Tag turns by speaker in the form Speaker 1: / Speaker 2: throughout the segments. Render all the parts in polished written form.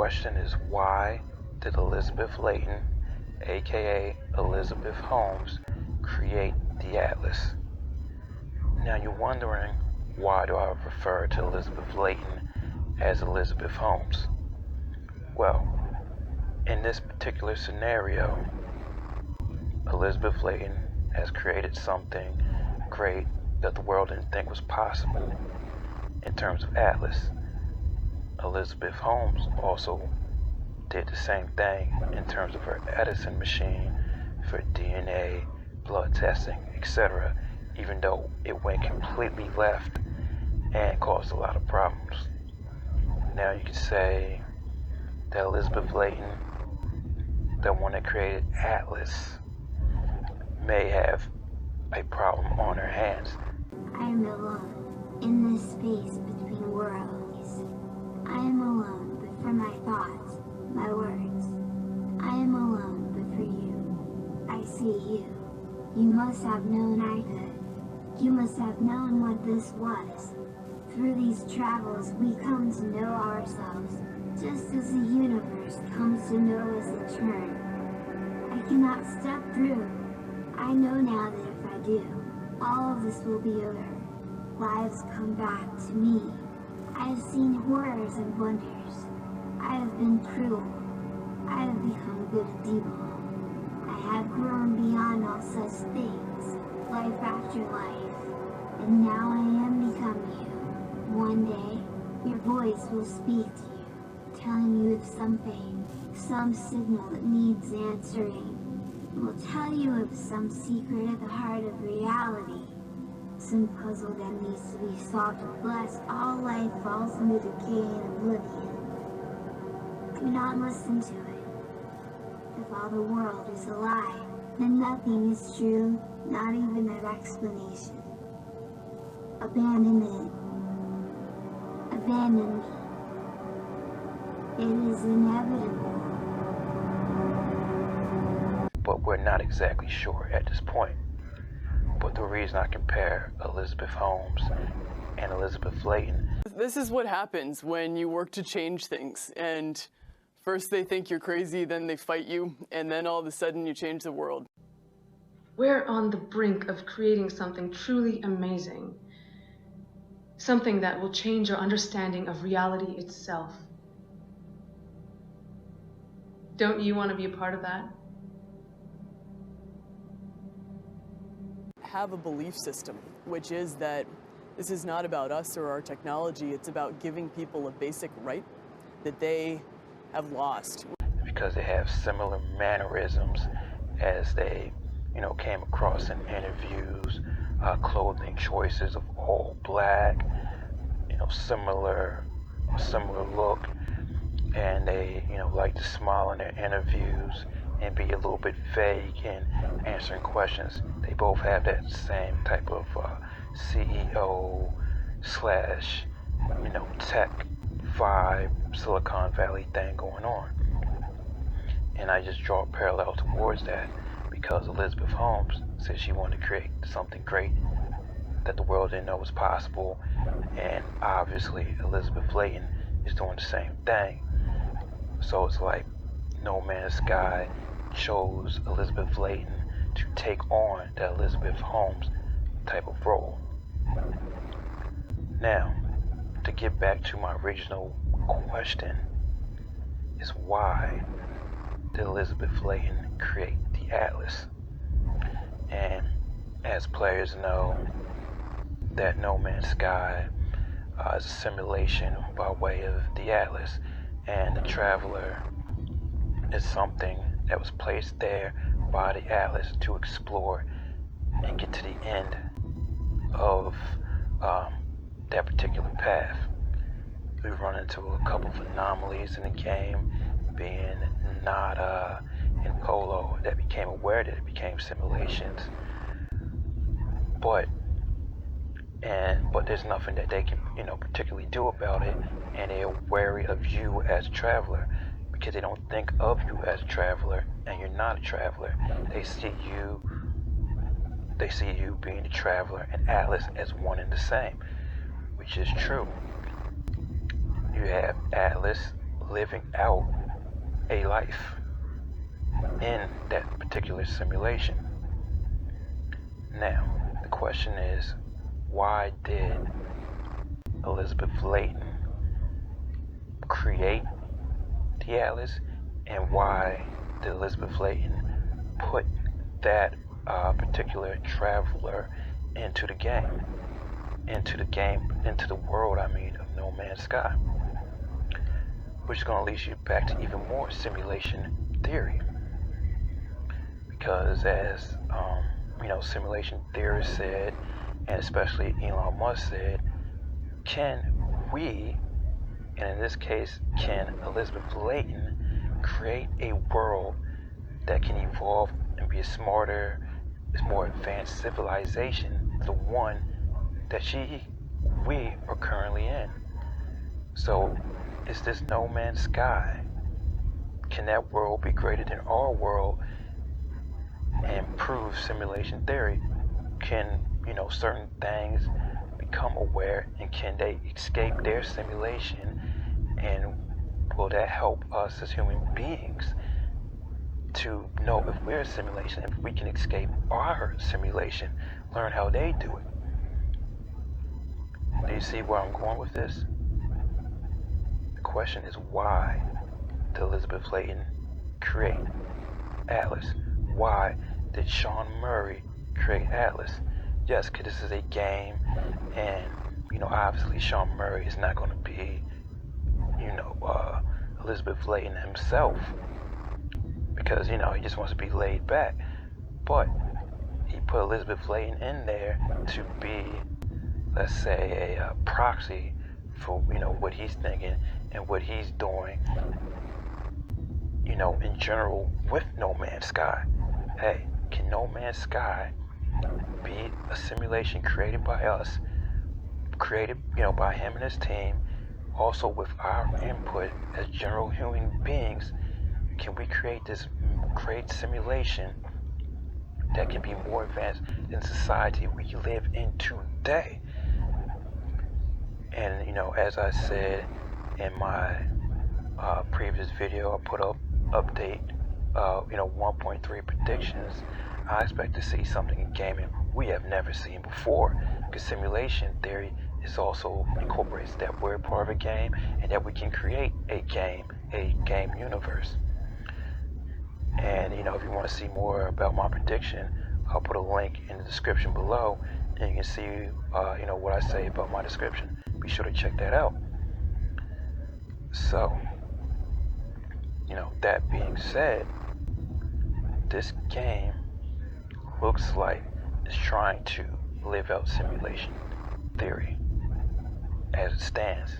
Speaker 1: question is, why did Elizabeth Leighton, aka Elizabeth Holmes, create the Atlas? Now you're wondering, why do I refer to Elizabeth Leighton as Elizabeth Holmes? Well, in this particular scenario, Elizabeth Leighton has created something great that the world didn't think was possible in terms of Atlas. Elizabeth Holmes also did the same thing in terms of her Edison machine for DNA, blood testing, etc., even though it went completely left and caused a lot of problems. Now you could say that Elizabeth Leighton, the one that created Atlas, may have a problem on her hands.
Speaker 2: I am alone in this space between worlds. I am alone but for my thoughts, my words. I am alone but for you. I see you. You must have known I could. You must have known what this was. Through these travels we come to know ourselves, just as the universe comes to know us in turn. I cannot step through. I know now that if I do, all of this will be over. Lives come back to me. I have seen horrors and wonders. I have been cruel. I have become good and evil. I have grown beyond all such things, life after life, and now I am becoming you. One day, your voice will speak to you, telling you of something, some signal that needs answering. It will tell you of some secret at the heart of reality, some puzzle that needs to be solved unless all life falls into decay and oblivion. Do not listen to it. If all the world is a lie, then nothing is true, not even an explanation. Abandon it. Abandon me. It is inevitable.
Speaker 1: But we're not exactly sure at this point. But the reason I compare Elizabeth Holmes and Elizabeth Leighton.
Speaker 3: This is what happens when you work to change things, and first they think you're crazy, then they fight you, and then all of a sudden you change the world.
Speaker 4: We're on the brink of creating something truly amazing. Something that will change our understanding of reality itself. Don't you want to be a part of that?
Speaker 3: Have a belief system, which is that this is not about us or our technology, it's about giving people a basic right that they have lost.
Speaker 1: Because they have similar mannerisms as they, came across in interviews, clothing choices of all black, similar look, and they, like to smile in their interviews and be a little bit vague in answering questions. They both have that same type of CEO slash, tech vibe, Silicon Valley thing going on. And I just draw a parallel towards that because Elizabeth Holmes said she wanted to create something great that the world didn't know was possible, and obviously Elizabeth Leighton is doing the same thing. So it's like No Man's Sky chose Elizabeth Leighton to take on the Elizabeth Holmes type of role. Now, to get back to my original question, is why did Elizabeth Leighton create the Atlas? And as players know, that No Man's Sky is a simulation by way of the Atlas, and the Traveler is something that was placed there by the Atlas to explore and get to the end of that particular path. We run into a couple of anomalies in the game, being Nada and Polo, that became aware that it became simulations. But there's nothing that they can, particularly do about it, and they're wary of you as a traveler because they don't think of you as a traveler, and you're not a traveler. They see you being a traveler and Atlas as one and the same, which is true. You have Atlas living out a life in that particular simulation. Now, the question is, why did Elizabeth Leighton create the Atlas, and why did Elizabeth Leighton put that particular traveler into the world, of No Man's Sky? Which is going to lead you back to even more simulation theory. Because as, simulation theorists said, and especially Elon Musk said, can we, and in this case, can Elizabeth Leighton create a world that can evolve and be a smarter, more advanced civilization, the one that we are currently in? So, is this No Man's Sky? Can that world be greater than our world and prove simulation theory? Can, certain things become aware, and can they escape their simulation? And will that help us as human beings to know if we're a simulation, if we can escape our simulation, learn how they do it? Do you see where I'm going with this? The question is, why did Elizabeth Leighton create Atlas? Why did Sean Murray create Atlas? Yes, because this is a game, and obviously Sean Murray is not going to be Elizabeth Leighton himself, because he just wants to be laid back. But he put Elizabeth Leighton in there to be, let's say, a proxy for what he's thinking and what he's doing, in general with No Man's Sky. Hey, can No Man's Sky be a simulation created by us, created by him and his team, also with our input as general human beings? Can we create this great simulation that can be more advanced than society we live in today? And as I said in my previous video, I put up update 1.3 predictions. I expect to see something in gaming we have never seen before, because simulation theory is also incorporates that we're part of a game and that we can create a game universe. And if you want to see more about my prediction, I'll put a link in the description below, and you can see what I say about my description. Be sure to check that out. So, that being said, this game looks like it's trying to live out simulation theory as it stands.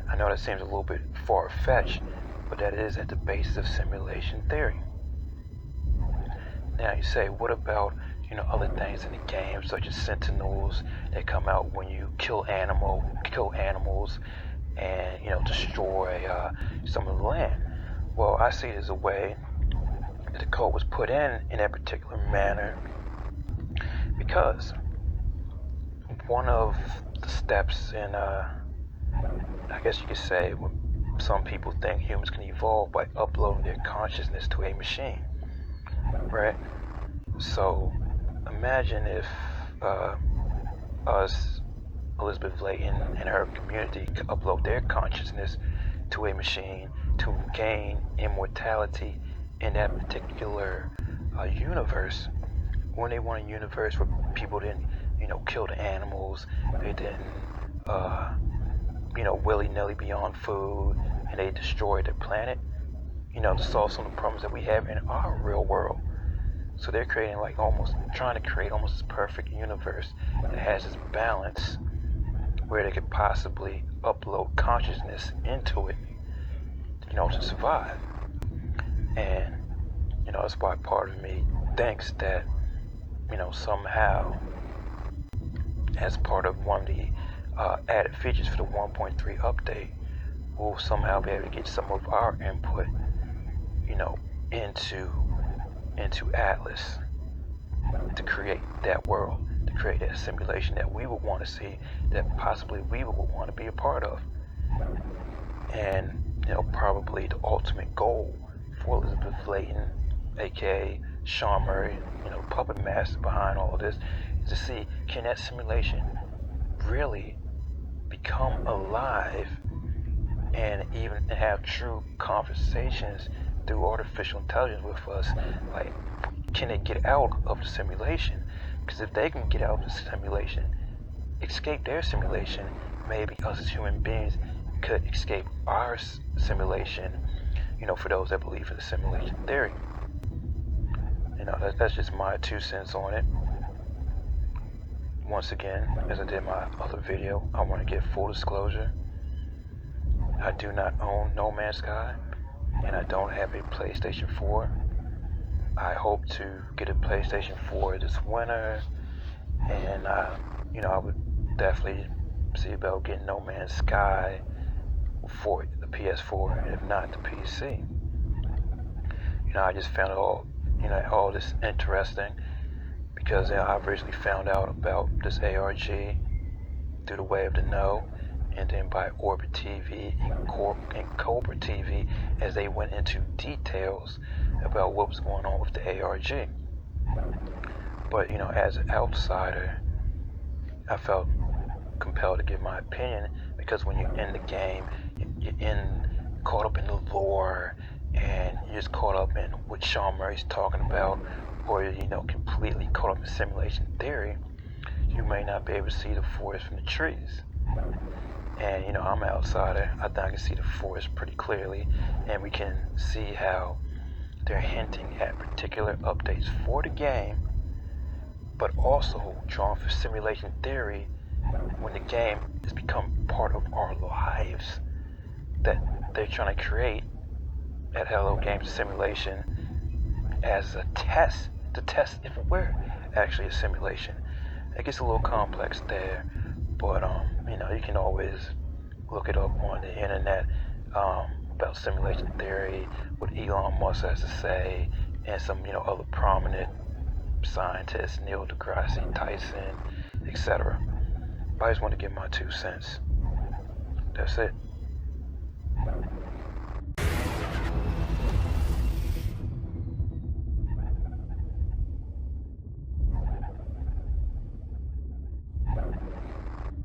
Speaker 1: I know that seems a little bit far-fetched, but that is at the basis of simulation theory. Now you say, what about other things in the game, such as sentinels that come out when you kill animals and destroy some of the land? Well, I see it as a way that the code was put in that particular manner, because one of the steps in I guess you could say, some people think humans can evolve by uploading their consciousness to a machine, right? So imagine if us, Elizabeth Leighton, and her community could upload their consciousness to a machine to gain immortality in that particular universe. When they want a universe where people didn't, kill the animals, they didn't, willy-nilly be on food, and they destroyed the planet, to solve some of the problems that we have in our real world. So they're trying to create almost this perfect universe that has this balance where they could possibly upload consciousness into it, to survive. And, that's why part of me thinks that, somehow, as part of one of the added features for the 1.3 update, we'll somehow be able to get some of our input, into Atlas to create that world, to create that simulation that we would want to see, that possibly we would want to be a part of. And, probably the ultimate goal for Elizabeth Leighton, aka Sean Murray, puppet master behind all of this, is to see, can that simulation really become alive and even have true conversations through artificial intelligence with us? Like, can they get out of the simulation? Because if they can get out of the simulation, escape their simulation, maybe us as human beings could escape our simulation, for those that believe in the simulation theory. That's just my 2 cents on it. Once again, as I did my other video, I want to give full disclosure. I do not own No Man's Sky, and I don't have a PlayStation 4. I hope to get a PlayStation 4 this winter, and I would definitely see about getting No Man's Sky for the PS4, and if not, the PC. I just found all this interesting because I originally found out about this ARG through the Way of the Know, and then by Orbit TV and Cobra TV as they went into details about what was going on with the ARG. But as an outsider, I felt compelled to give my opinion, because when you're in the game, you're caught up in the lore, and you're just caught up in what Sean Murray's talking about, or completely caught up in simulation theory, you may not be able to see the forest from the trees. And I'm an outsider. I think I can see the forest pretty clearly, and we can see how they're hinting at particular updates for the game, but also drawing for simulation theory when the game has become part of our lives that they're trying to create at Hello Games Simulation as a test, to test if we're actually a simulation. It gets a little complex there, but you can always look it up on the internet about simulation theory, what Elon Musk has to say, and some other prominent scientists, Neil deGrasse Tyson, etc. I just want to give my 2 cents. That's it.